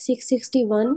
661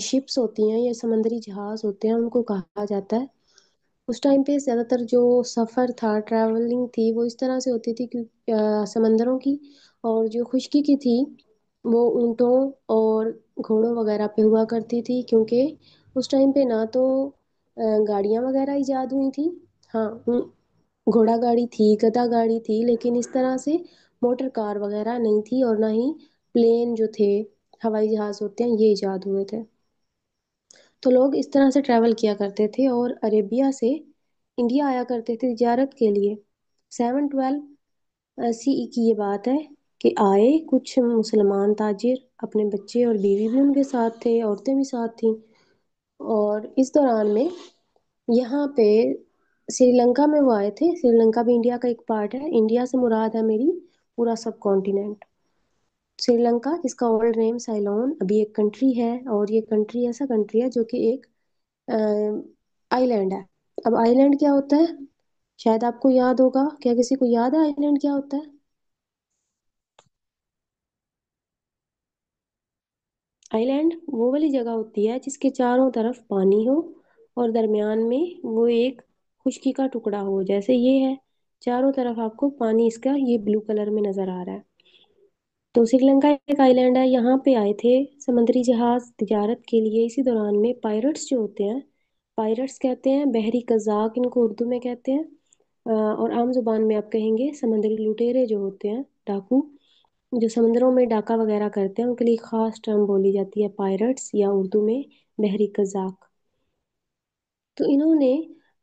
ships ہوتی ہیں یا سمندری جہاز ہوتے ہیں ان کو کہا جاتا ہے۔ اس ٹائم پہ زیادہ تر جو سفر تھا، ٹریولنگ تھی، وہ اس طرح سے ہوتی تھی کہ سمندروں کی، اور جو خشکی کی تھی وہ اونٹوں اور گھوڑوں وغیرہ پہ ہوا کرتی تھی، کیونکہ اس ٹائم پہ نہ تو گاڑیاں وغیرہ ایجاد ہوئی تھی، ہاں گھوڑا گاڑی تھی، گدا گاڑی تھی، لیکن اس طرح سے موٹر کار وغیرہ نہیں تھی، اور نہ ہی پلین جو تھے، ہوائی جہاز ہوتے ہیں، یہ ایجاد ہوئے تھے۔ تو لوگ اس طرح سے ٹریول کیا کرتے تھے اور عربیہ سے انڈیا آیا کرتے تھے تجارت کے لیے۔ 712 سی ای کی یہ بات ہے کہ آئے کچھ مسلمان تاجر، اپنے بچے اور بیوی بھی ان کے ساتھ تھے، عورتیں بھی ساتھ تھیں، اور اس دوران میں یہاں پہ سری لنکا میں وہ آئے تھے۔ سری لنکا بھی انڈیا کا ایک پارٹ ہے، انڈیا سے مراد ہے میری پورا سب کانٹیننٹ۔ سری لنکا جس کا اولڈ نیم سائلون ابھی ایک کنٹری ہے، اور یہ کنٹری ایسا کنٹری ہے جو کہ ایک آئی لینڈ ہے۔ اب آئی لینڈ کیا ہوتا ہے شاید آپ کو یاد ہوگا، کیا کسی کو یاد ہے آئی لینڈ کیا ہوتا ہے؟ آئی لینڈ وہ والی جگہ ہوتی ہے جس کے چاروں طرف پانی ہو اور درمیان میں وہ ایک خشکی کا ٹکڑا ہو، جیسے یہ ہے، چاروں طرف آپ کو پانی اس کا یہ بلو کلر میں نظر آ رہا ہے۔ تو سری لنکا ایک آئی لینڈ ہے، یہاں پہ آئے تھے سمندری جہاز تجارت کے لیے۔ اسی دوران میں پائرٹس جو ہوتے ہیں، پائرٹس کہتے ہیں، بحری قزاق ان کو اردو میں کہتے ہیں، اور عام زبان میں آپ کہیں گے سمندری لٹیرے جو ہوتے ہیں، ڈاکو جو سمندروں میں ڈاکہ وغیرہ کرتے ہیں، ان کے لیے خاص ٹرم بولی جاتی ہے پائرٹس، یا اردو میں بحری قزاق۔ تو انہوں نے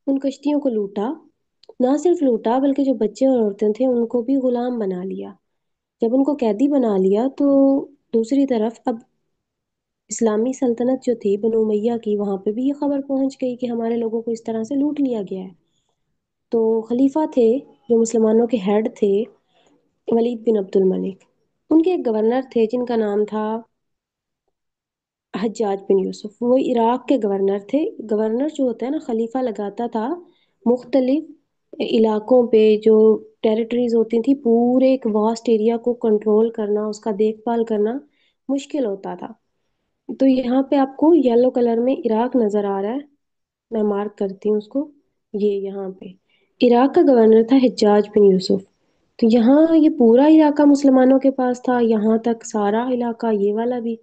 ان کشتیوں کو لوٹا، نہ صرف لوٹا بلکہ جو بچے اور عورتیں تھے ان کو بھی غلام بنا لیا۔ جب ان کو قیدی بنا لیا تو دوسری طرف اب اسلامی سلطنت جو تھی بنو امیہ کی، وہاں پہ بھی یہ خبر پہنچ گئی کہ ہمارے لوگوں کو اس طرح سے لوٹ لیا گیا ہے۔ تو خلیفہ تھے جو مسلمانوں کے ہیڈ تھے، ولید بن عبد الملک، ان کے ایک گورنر تھے جن کا نام تھا حجاج بن یوسف، وہ عراق کے گورنر تھے۔ گورنر جو ہوتا ہے نا، خلیفہ لگاتا تھا مختلف علاقوں پہ جو ٹیریٹریز ہوتی تھی، پورے ایک واسٹ ایریا کو کنٹرول کرنا، اس کا دیکھ بھال کرنا مشکل ہوتا تھا۔ تو یہاں پہ آپ کو یلو کلر میں عراق نظر آ رہا ہے، میں مارک کرتی ہوں اس کو، یہ یہاں پہ عراق کا گورنر تھا حجاج بن یوسف۔ تو یہاں یہ پورا علاقہ مسلمانوں کے پاس تھا، یہاں تک سارا علاقہ یہ والا بھی۔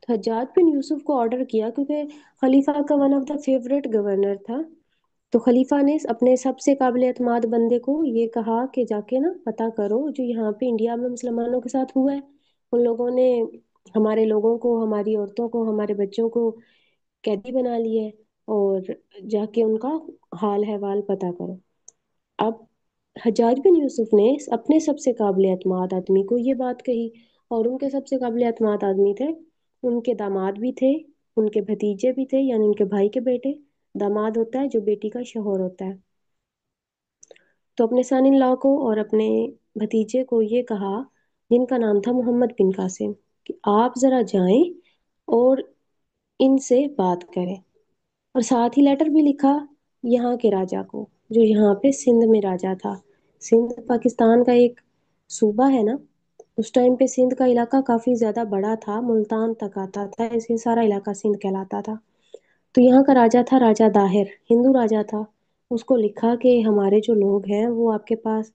تو حجاج بن یوسف کو آرڈر کیا، کیونکہ خلیفہ کا one of the favourite governor تھا، تو خلیفہ نے اپنے سب سے قابل اعتماد بندے کو یہ کہا کہ جا کے نا پتہ کرو جو یہاں پہ انڈیا میں مسلمانوں کے ساتھ ہوا ہے، ان لوگوں نے ہمارے لوگوں کو، ہماری عورتوں کو، ہمارے بچوں کو قیدی بنا لیا ہے، اور جا کے ان کا حال احوال پتہ کرو۔ اب حجاج بن یوسف نے اپنے سب سے قابل اعتماد آدمی کو یہ بات کہی، اور ان کے سب سے قابل اعتماد آدمی تھے، ان کے داماد بھی تھے، ان کے بھتیجے بھی تھے، یعنی ان کے بھائی کے بیٹے۔ داماد ہوتا ہے جو بیٹی کا شوہر ہوتا ہے۔ تو اپنے سان ان لاء کو اور اپنے بھتیجے کو یہ کہا، جن کا نام تھا محمد بن قاسم، کہ آپ ذرا جائیں اور ان سے بات کریں، اور ساتھ ہی لیٹر بھی لکھا یہاں کے راجا کو، جو یہاں پہ سندھ میں راجا تھا۔ سندھ پاکستان کا ایک صوبہ ہے نا، اس ٹائم پہ سندھ کا علاقہ کافی زیادہ بڑا تھا، ملتان تک آتا تھا، اس لیے سارا علاقہ سندھ کہلاتا تھا۔ تو یہاں کا راجا تھا راجا داہر، ہندو راجا تھا۔ اس کو لکھا کہ ہمارے جو لوگ ہیں وہ آپ کے پاس،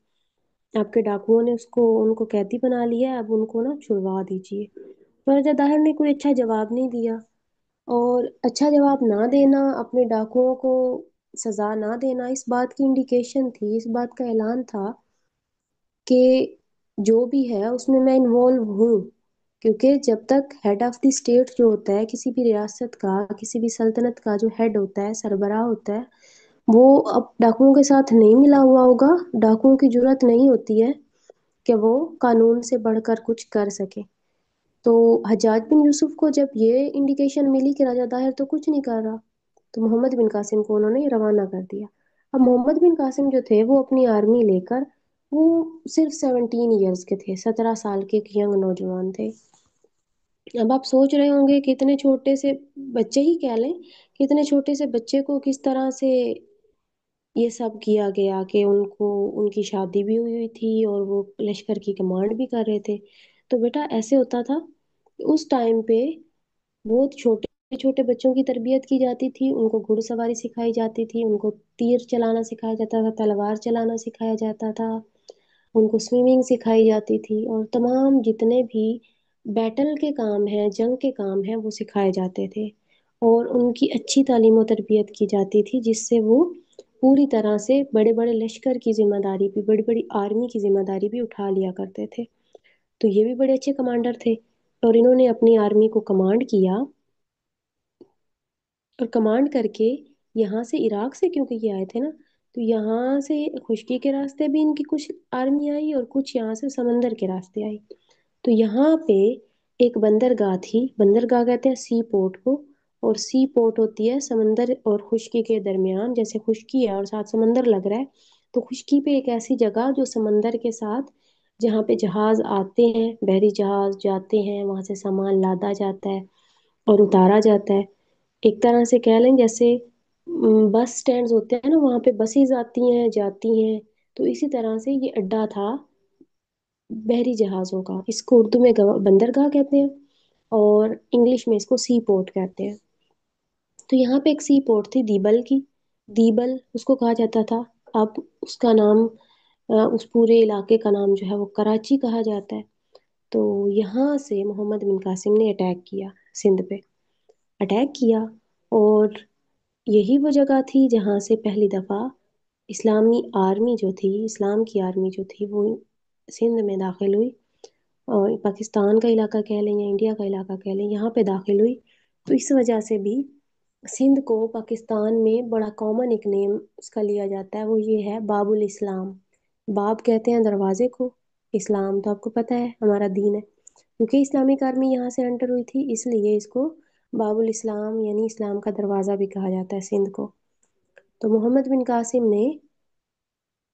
آپ کے ڈاکوؤں نے ان کو قیدی بنا لیا ہے، اب ان کو نا چھڑوا دیجیے۔ تو راجا داہر نے کوئی اچھا جواب نہیں دیا، اور اچھا جواب نہ دینا، اپنے ڈاکوؤں کو سزا نہ دینا، اس بات کی انڈیکیشن تھی، اس بات کا اعلان تھا کہ جو بھی ہے اس میں انوالو ہوں، کیونکہ جب تک ہیڈ آف دی اسٹیٹ جو ہوتا ہے، کسی بھی ریاست کا، کسی بھی سلطنت کا جو ہیڈ ہوتا ہے، سربراہ ہوتا ہے، وہ اب ڈاکوؤں کے ساتھ نہیں ملا ہوا ہوگا، ڈاکوؤں کی جرات نہیں ہوتی ہے کہ وہ قانون سے بڑھ کر کچھ کر سکے۔ تو حجاج بن یوسف کو جب یہ انڈیکیشن ملی کہ راجا داہر تو کچھ نہیں کر رہا، تو محمد بن قاسم کو انہوں نے روانہ کر دیا۔ اب محمد بن قاسم جو تھے وہ اپنی آرمی لے کر، وہ صرف 17 ایئرس کے تھے، 17 سال کے ایک ینگ نوجوان تھے۔ اب آپ سوچ رہے ہوں گے کہ اتنے چھوٹے سے بچے ہی کہہ لیں، کہ اتنے چھوٹے سے بچے کو کس طرح سے یہ سب کیا گیا، کہ ان کی شادی بھی ہوئی تھی اور وہ لشکر کی کمانڈ بھی کر رہے تھے۔ تو بیٹا ایسے ہوتا تھا کہ اس ٹائم پہ بہت چھوٹے چھوٹے بچوں کی تربیت کی جاتی تھی، ان کو گھڑ سواری سکھائی جاتی تھی، ان کو تیر چلانا سکھایا جاتا تھا، تلوار چلانا سکھایا جاتا تھا، ان کو سوئمنگ سکھائی جاتی تھی، اور تمام جتنے بھی بیٹل کے کام ہیں، جنگ کے کام ہیں، وہ سکھائے جاتے تھے، اور ان کی اچھی تعلیم و تربیت کی جاتی تھی، جس سے وہ پوری طرح سے بڑے بڑے لشکر کی ذمہ داری بھی، بڑی بڑی آرمی کی ذمہ داری بھی اٹھا لیا کرتے تھے۔ تو یہ بھی بڑے اچھے کمانڈر تھے، اور انہوں نے اپنی آرمی کو کمانڈ کیا، اور کمانڈ کر کے یہاں سے عراق سے کیونکہ یہ آئے تھے نا، تو یہاں سے خشکی کے راستے بھی ان کی کچھ آرمی آئی، اور کچھ یہاں سے سمندر کے راستے آئی۔ تو یہاں پہ ایک بندرگاہ تھی، بندرگاہ کہتے ہیں سی پورٹ کو، اور سی پورٹ ہوتی ہے سمندر اور خشکی کے درمیان، جیسے خشکی ہے اور ساتھ سمندر لگ رہا ہے، تو خشکی پہ ایک ایسی جگہ جو سمندر کے ساتھ، جہاں پہ جہاز آتے ہیں، بحری جہاز جاتے ہیں، وہاں سے سامان لادا جاتا ہے اور اتارا جاتا ہے، ایک طرح سے کہہ لیں جیسے بس سٹینڈز ہوتے ہیں نا، وہاں پہ بسیز آتی ہیں جاتی ہیں، تو اسی طرح سے یہ اڈا تھا بحری جہازوں کا۔ اس کو اردو میں بندرگاہ کہتے ہیں، اور انگلش میں اس کو سی پورٹ کہتے ہیں۔ تو یہاں پہ ایک سی پورٹ تھی دیبل کی، دیبل اس کو کہا جاتا تھا، اب اس کا نام اس پورے علاقے کا نام جو ہے وہ کراچی کہا جاتا ہے۔ تو یہاں سے محمد بن قاسم نے اٹیک کیا، سندھ پہ اٹیک کیا، اور یہی وہ جگہ تھی جہاں سے پہلی دفعہ اسلامی آرمی جو تھی، اسلام کی آرمی جو تھی، وہ سندھ میں داخل ہوئی، اور پاکستان کا علاقہ کہہ لیں یا انڈیا کا علاقہ کہہ لیں، یہاں پہ داخل ہوئی۔ تو اس وجہ سے بھی سندھ کو پاکستان میں بڑا کامن ایک نیم اس کا لیا جاتا ہے، وہ یہ ہے باب الاسلام۔ باب کہتے ہیں دروازے کو، اسلام تو آپ کو پتہ ہے ہمارا دین ہے، کیونکہ اسلامک آرمی یہاں سے انٹر ہوئی تھی، اس لیے اس کو باب الاسلام یعنی اسلام کا دروازہ بھی کہا جاتا ہے سندھ کو۔ تو محمد بن قاسم نے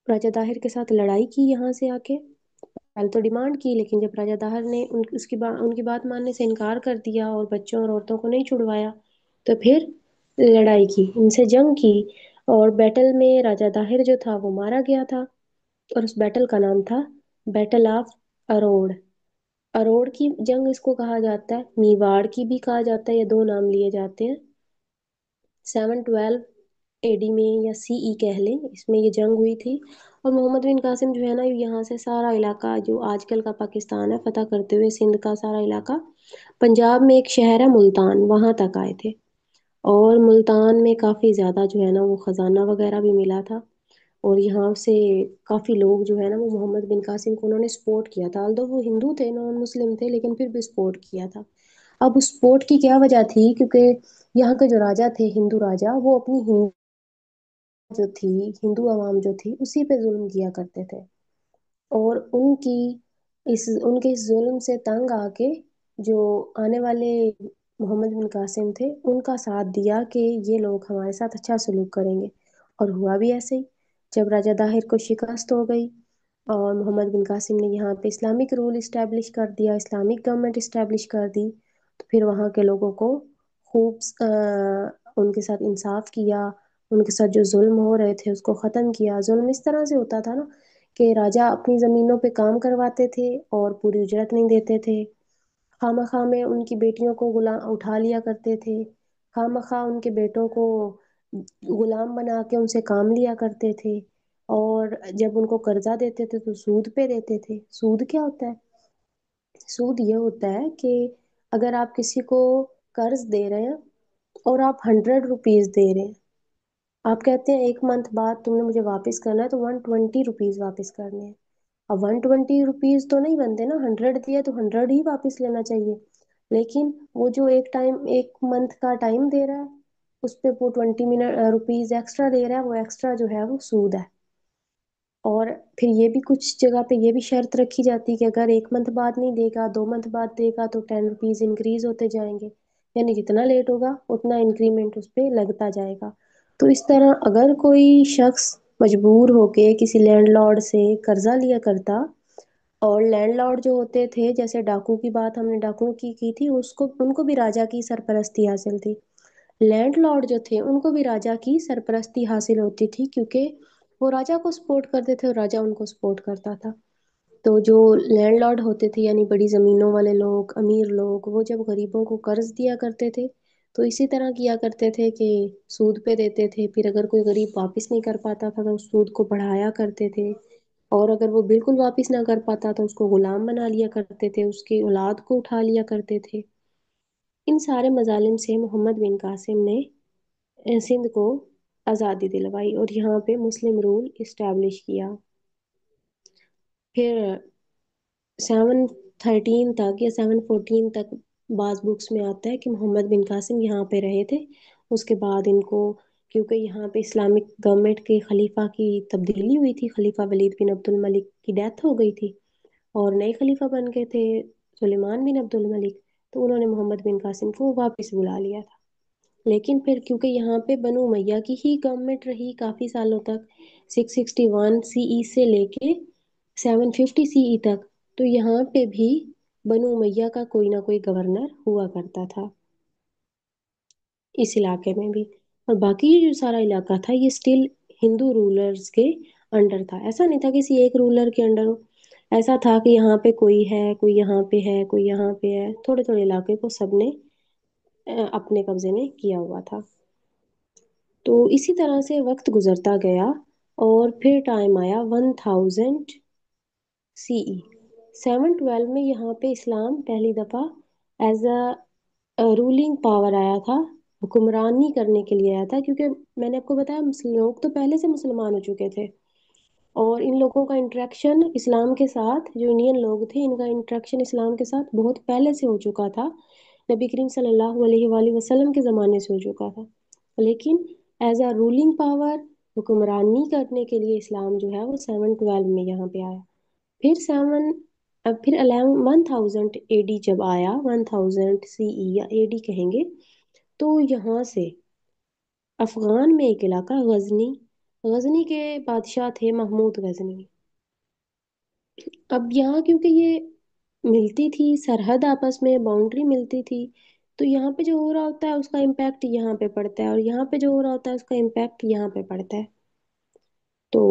راجہ طاہر کے ساتھ لڑائی کی یہاں سے آ کے، پہلے تو ڈیمانڈ کی، لیکن جب راجہ طاہر نے ان کی بات ماننے سے انکار کر دیا اور بچوں اور عورتوں کو نہیں چھڑوایا، تو پھر لڑائی کی، ان سے جنگ کی، اور بیٹل میں راجہ طاہر جو تھا وہ مارا گیا تھا، اور اس بیٹل کا نام تھا بیٹل آف اروڑ۔ اروڑ کی جنگ اس کو کہا جاتا ہے، میواڑ کی بھی کہا جاتا ہے، یہ دو نام لیے جاتے ہیں۔ 712 اے ڈی میں یا سی ای کہہ لیں، اس میں یہ جنگ ہوئی تھی، اور محمد بن قاسم جو ہے نا، یہاں سے سارا علاقہ جو آج کل کا پاکستان ہے فتح کرتے ہوئے سندھ کا سارا علاقہ، پنجاب میں ایک شہر ہے ملتان، وہاں تک آئے تھے، اور ملتان میں کافی زیادہ جو ہے نا وہ خزانہ وغیرہ بھی ملا تھا، اور یہاں سے کافی لوگ جو ہے نا وہ محمد بن قاسم کو انہوں نے سپورٹ کیا تھا، although وہ ہندو تھے، نان مسلم تھے، لیکن پھر بھی سپورٹ کیا تھا۔ اب اس سپورٹ کی کیا وجہ تھی، کیونکہ یہاں کے جو راجا تھے، ہندو راجا، وہ اپنی جو تھی، ہندو عوام جو تھی، اسی پہ ظلم کیا کرتے تھے، اور ان کے اس ظلم سے تنگ آ کے جو آنے والے محمد بن قاسم تھے، ان کا ساتھ دیا کہ یہ لوگ ہمارے ساتھ اچھا سلوک کریں گے، اور ہوا بھی ایسے ہی۔ جب راجہ طاہر کو شکست ہو گئی اور محمد بن قاسم نے یہاں پہ اسلامک رول اسٹیبلش کر دیا، اسلامک گورنمنٹ اسٹیبلش کر دی، تو پھر وہاں کے لوگوں کو خوب ان کے ساتھ انصاف کیا، ان کے ساتھ جو ظلم ہو رہے تھے اس کو ختم کیا۔ ظلم اس طرح سے ہوتا تھا نا کہ راجہ اپنی زمینوں پہ کام کرواتے تھے اور پوری اجرت نہیں دیتے تھے، خواہ مخواہ میں ان کی بیٹیوں کو غلام اٹھا لیا کرتے تھے، خواہ مخواہ ان کے بیٹوں کو غلام بنا کے ان سے کام لیا کرتے تھے، اور جب ان کو قرضہ دیتے تھے تو سود پہ دیتے تھے۔ سود کیا ہوتا ہے؟ سود یہ ہوتا ہے کہ اگر آپ کسی کو قرض دے رہے ہیں اور آپ 100 روپیز دے رہے ہیں، آپ کہتے ہیں 1 منتھ بعد تم نے مجھے واپس کرنا ہے تو 120 روپیز واپس کرنے ہیں، اب 120 روپیز تو نہیں بنتے نا، 100 دیا تو 100 ہی واپس لینا چاہیے، لیکن وہ جو 1 منتھ کا ٹائم دے رہا ہے، اس پہ وہ 20 روپیز ایکسٹرا دے رہا ہے، وہ ایکسٹرا جو ہے وہ سود ہے۔ اور پھر یہ بھی کچھ جگہ پہ یہ بھی شرط رکھی جاتی کہ اگر 1 منتھ بعد نہیں دے گا، 2 منتھ بعد دے گا، تو 10 روپیز انکریز ہوتے جائیں گے، یعنی جتنا لیٹ ہوگا اتنا انکریمنٹ اس پہ لگتا جائے گا۔ تو اس طرح اگر کوئی شخص مجبور ہو کے کسی لینڈ لارڈ سے قرضہ لیا کرتا، اور لینڈ لارڈ جو ہوتے تھے، جیسے ڈاکو کی بات ہم نے ڈاکو کی تھی، ان کو بھی راجا کی سرپرستی حاصل تھی، لینڈ لارڈ جو تھے ان کو بھی راجا کی سرپرستی حاصل ہوتی تھی، کیونکہ وہ راجا کو سپورٹ کرتے تھے اور راجا ان کو سپورٹ کرتا تھا۔ تو جو لینڈ لارڈ ہوتے تھے یعنی بڑی زمینوں والے لوگ، امیر لوگ، وہ جب غریبوں کو قرض دیا کرتے تھے تو اسی طرح کیا کرتے تھے کہ سود پہ دیتے تھے، پھر اگر کوئی غریب واپس نہیں کر پاتا تھا تو اس سود کو بڑھایا کرتے تھے، اور اگر وہ بالکل واپس نہ کر پاتا تو اس کو غلام بنا لیا کرتے تھے، اس کی اولاد کو اٹھا لیا کرتے تھے۔ ان سارے مظالم سے محمد بن قاسم نے سندھ کو آزادی دلوائی اور یہاں پہ مسلم رول اسٹیبلش کیا۔ پھر 713 تک یا 714 تک بعض بکس میں آتا ہے کہ محمد بن قاسم یہاں پہ رہے تھے۔ اس کے بعد ان کو، کیونکہ یہاں پہ اسلامک گورنمنٹ کے خلیفہ کی تبدیلی ہوئی تھی، خلیفہ ولید بن عبد الملک کی ڈیتھ ہو گئی تھی اور نئے خلیفہ بن گئے تھے سلیمان بن عبد الملک، تو انہوں نے محمد بن قاسم کو واپس بلا لیا تھا۔ لیکن پھر کیونکہ یہاں پہ بنو امیہ کی ہی گورنمنٹ رہی کافی سالوں تک، 661 سی ای سے لے کے 750 سی ای تک، تو یہاں پہ بھی بنو امیہ کا کوئی نہ کوئی گورنر ہوا کرتا تھا اس علاقے میں بھی، اور باقی جو سارا علاقہ تھا یہ اسٹل ہندو رولرز کے انڈر تھا۔ ایسا نہیں تھا کسی ایک رولر کے انڈر ہو، ایسا تھا کہ یہاں پہ کوئی ہے، کوئی یہاں پہ ہے، کوئی یہاں پہ ہے، تھوڑے تھوڑے علاقے کو سب نے اپنے قبضے میں کیا ہوا تھا۔ تو اسی طرح سے وقت گزرتا گیا اور پھر ٹائم آیا 1000 سی ای، 712 میں یہاں پہ اسلام پہلی دفعہ ایز اے رولنگ پاور آیا تھا، حکمرانی کرنے کے لیے آیا تھا، کیونکہ میں نے آپ کو بتایا لوگ تو پہلے سے مسلمان ہو چکے تھے، اور ان لوگوں کا انٹریکشن اسلام کے ساتھ، جو انڈین لوگ تھے ان کا انٹریکشن اسلام کے ساتھ بہت پہلے سے ہو چکا تھا، نبی کریم صلی اللہ علیہ وآلہ وسلم کے زمانے سے ہو چکا تھا، لیکن ایز اے رولنگ پاور، حکمرانی کرنے کے لیے اسلام جو ہے وہ 712 میں یہاں پہ آیا۔ پھر 1000 اے ڈی جب آیا، 1000 سی ای یا اے ڈی کہیں گے، تو یہاں سے افغان میں ایک علاقہ غزنی کے بادشاہ تھے محمود غزنی۔ اب یہاں کیونکہ یہ ملتی تھی سرحد، آپس میں باؤنڈری ملتی تھی، تو یہاں پہ جو ہو رہا ہوتا ہے اس کا امپیکٹ یہاں پہ پڑتا ہے، اور یہاں پہ جو ہو رہا ہوتا ہے اس کا امپیکٹ یہاں پہ پڑتا ہے۔ تو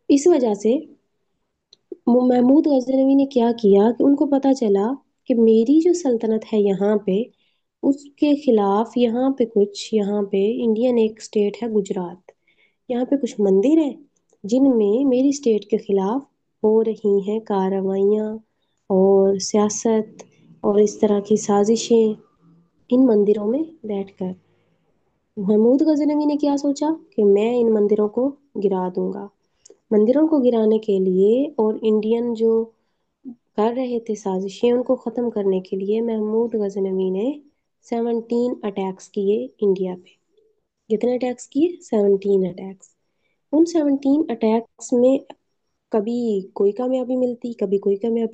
اس وجہ سے محمود غزنوی نے کیا کیا کہ ان کو پتا چلا کہ میری جو سلطنت ہے یہاں پہ، اس کے خلاف یہاں پہ انڈین ایک اسٹیٹ ہے گجرات، یہاں پہ کچھ مندر ہیں جن میں میری اسٹیٹ کے خلاف ہو رہی ہیں کارروائیاں اور سیاست اور اس طرح کی سازشیں ان مندروں میں بیٹھ کر۔ محمود غزنوی نے کیا سوچا کہ میں ان مندروں کو گرا دوں گا۔ مندروں کو گرانے کے لیے اور انڈین جو کر رہے تھے سازشیں ان کو ختم کرنے کے لیے محمود غزنوی نے 17 اٹیکس کیے انڈیا پہ۔ کتنے اٹیکس کیے؟ 17 اٹیکس۔ ان 17 اٹیکس میں کبھی کوئی کامیابی ملتی، کبھی کوئی کامیابی